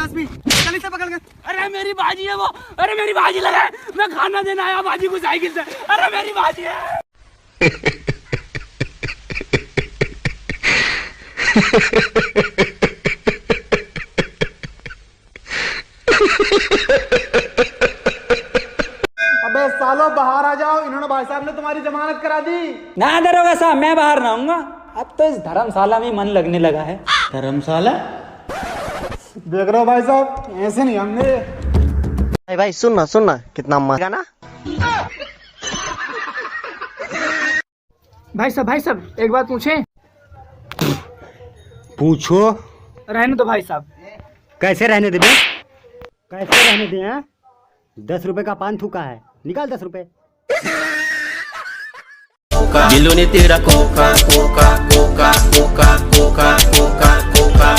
बदमाश भी, चल इसे पकड़ के। अरे मेरी बाजी है वो, अरे मेरी बाजी लगा है, मैं खाना देना आया बाजी को साइकिल से। अरे मेरी बाजी है। अबे सालो बाहर आ जाओ, इन्होंने भाई साहब ने तुम्हारी जमानत करा दी। ना दरोगा साहब, मैं बाहर ना आऊंगा। अब तो इस धर्मशाला में मन लगने लगा है। धर्मशाला देख रहे हो भाई साहब, ऐसे नहीं हमने। भाई सुनना कितना मजा ना। भाई साहब एक बात पूछें? पूछो। रहने दो भाई साहब। कैसे रहने दे बे? कैसे रहने दे? हैं 10 रुपए का पान थूका है, निकाल 10 रुपए। दिलों ने तेरा Coca Coca Coca Coca Coca Coca Coca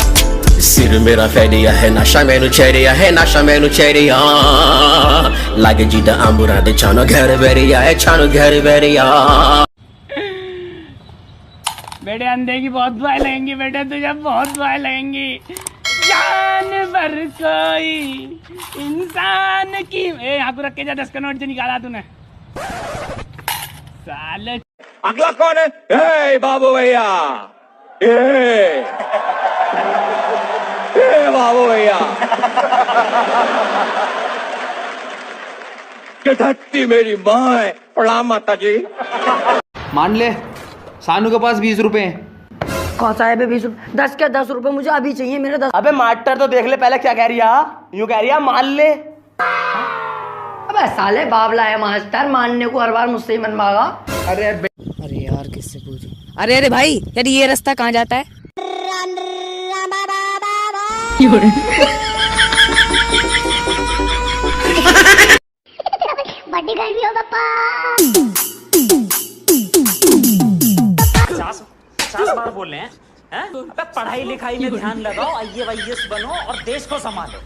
सिर मेरा फेरिया है नशा मैनू चेरिया है नशा मैनू चेरिया लागे जीदा आंबुरा दे छानो घर बेरिया है छानो घर बेरिया। बेटे अंधे की बहुत दुआएं लगेंगी, बेटे तुझे बहुत दुआएं लगेंगी। जानवर कोई इंसान की यहाँ को रख के जा, 10 का नोट जो निकाला तूने साले। अगला कौन है? ए बाबू भैया, ए बाबू भैया, धरती मेरी माँ है। प्रणाम माता जी। मान ले सानू के पास 20 रुपए हैं। कौन सा है 20 रुपए? 10 क्या 10 रुपए मुझे अभी चाहिए, मेरे 10। अबे मास्टर तो देख ले पहले क्या कह रही है। यूं कह रही है मान ले। अबे साले बाबला है मास्टर, मानने को हर बार मुझसे ही मनवागा। अरे यार किससे पूछूं? अरे भाई यार ये रास्ता कहाँ जाता है? बड़ी गर्मी हो पापा। 50 बार बोल रहे हैं? अबे पढ़ाई लिखाई में ध्यान लगाओ, IAS बनो और देश को संभालो।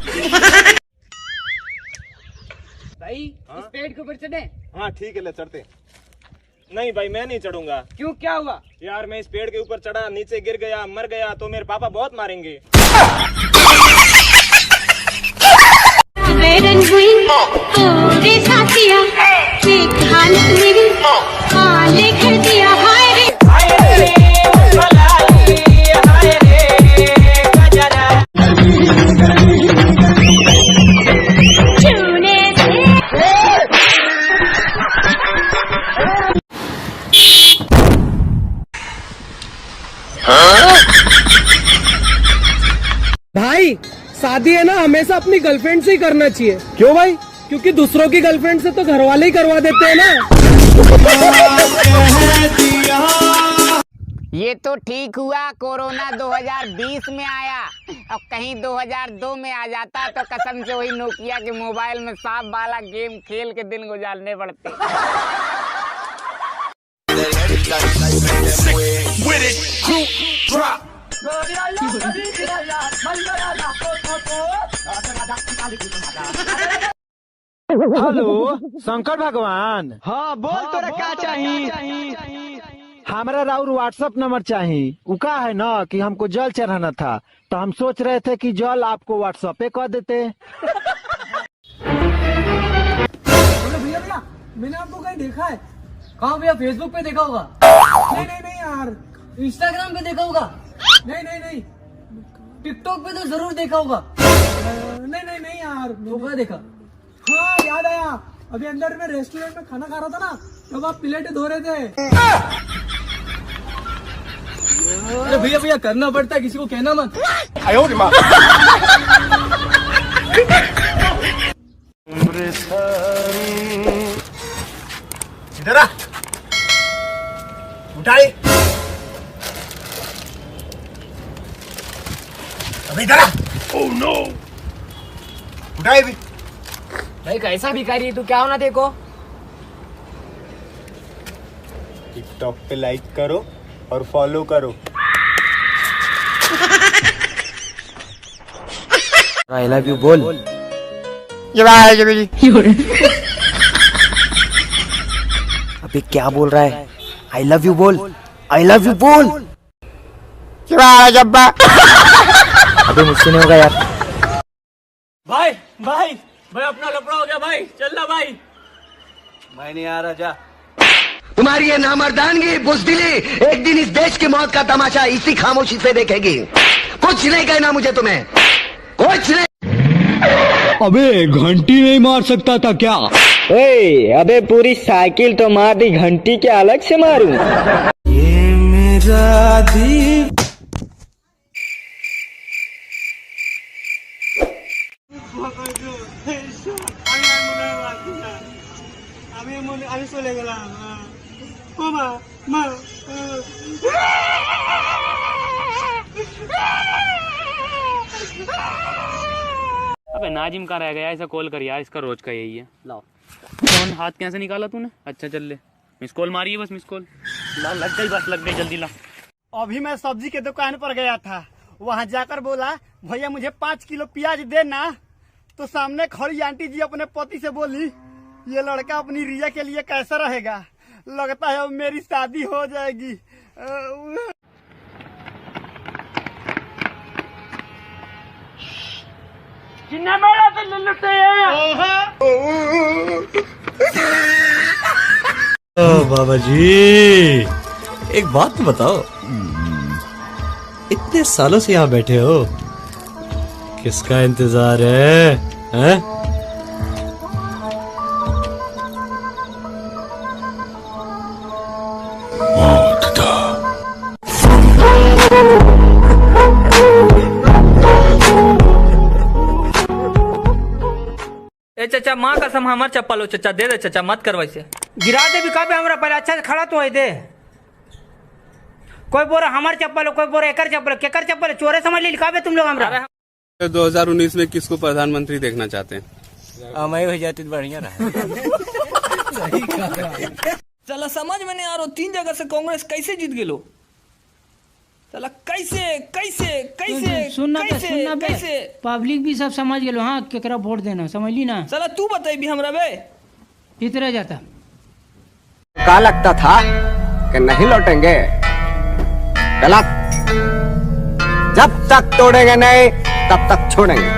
भाई इस पेड़ के ऊपर चढ़े? हाँ ठीक है, ले चढ़ते। नहीं भाई मैं नहीं चढ़ूंगा। क्यों, क्या हुआ? यार मैं इस पेड़ के ऊपर चढ़ा, नीचे गिर गया, मर गया तो मेरे पापा बहुत मारेंगे। भाई शादी है ना हमेशा अपनी गर्लफ्रेंड से ही करना चाहिए। क्यों भाई? क्योंकि दूसरों की गर्लफ्रेंड से तो घर वाले ही करवा देते हैं ना। ये तो ठीक हुआ कोरोना 2020 में आया, और कहीं 2002 में आ जाता तो कसम से वही नोकिया के मोबाइल में सांप वाला गेम खेल के दिन गुजारने पड़ते। हेलो शंकर भगवान। हाँ बोल तोरा क्या चाहिए? हमारा राउर व्हाट्सएप नंबर चाहिए। उका है ना कि हमको जल चढ़ाना था, तो हम सोच रहे थे कि जल आपको व्हाट्सएप पे कर देते। भैया मैंने आपको कहीं देखा है। कहाँ भैया? फेसबुक पे देखा होगा। नहीं यार, इंस्टाग्राम पे देखा होगा। नहीं टिकटॉक पे तो जरूर देखा होगा। नहीं यार, तो कहाँ देखा? हाँ याद आया, अभी अंदर में रेस्टोरेंट में खाना खा रहा था ना, तब आप प्लेट धो रहे थे। अरे भैया करना पड़ता है, किसी को कहना मत। इधर आ, उठाई। अभी इधर आ। ओह नो, उठाई भी। भाई कैसा भिखारी है तू, क्या होना देखो। टिकटॉक पे लाइक करो और फॉलो करो। आई लव यू बोल। अबे क्या बोल रहा है? आई लव यू बोल, आई लव यू बोल। अबे मुझसे नहीं होगा यार। भाई भाई भाई अपना लफड़ा हो गया भाई, चल ना भाई। मैं नहीं आ रहा, जा। तुम्हारी ये नामर्दानगी बुज़दिली एक दिन इस देश की मौत का तमाशा इसी खामोशी से देखेगी। कुछ नहीं कहना मुझे तुम्हें, कुछ नहीं। अबे घंटी नहीं मार सकता था क्या? अबे पूरी साइकिल तो मार दी, घंटी के अलग से मारूं? ये मेरा दिल আমি চলে গেলাম। अबे नाजिम कहाँ रह गया, ऐसा कॉल कर यार, इसका रोज का यही है। लाओ फोन, हाथ कैसे निकाला तूने? अच्छा चल ले, मिस कॉल मारी है बस, मिस कॉल। ला लग गई, बस लग गई, जल्दी ला। अभी मैं सब्जी के दुकान पर गया था, वहाँ जाकर बोला भैया मुझे 5 किलो प्याज देना, तो सामने खड़ी आंटी जी अपने पति से बोली ये लड़का अपनी रिया के लिए कैसा रहेगा, लगता है अब मेरी शादी हो जाएगी। जिन्ना मेरा तो लुटे बाबा जी एक बात बताओ, इतने सालों से यहाँ बैठे हो, किसका इंतजार है, हैं? ए चचा माँ कसम हमार चप्पल हो चचा, दे दे चचा, मत कर वैसे। गिरा दे भी काबे हमरा पहले, अच्छा से खड़ा तो है दे। कोई बोरा हमार चप्पल हो, कोई बोरा एकर चप्पल, केकर चप्पल, चोरे समझ ली काबे तुम लोग हमरा। 2019 में किसको प्रधानमंत्री देखना चाहते हैं? मैं हो जाती तो बढ़िया रहा। चला समझ में नहीं आ रहा, 3 जगह से कांग्रेस कैसे जीत गेलो? चला कैसे कैसे कैसे सुनना कैसे कैसे पब्लिक भी सब समझ गेलो, हाँ केकरा वोट देना, समझली ना? चला तू बताई भी हमरा बे, इतरे जाता क्या लगता था कि नहीं लौटेंगे, गलत। जब तक तोड़ेंगे नहीं तब तक छोड़ेंगे।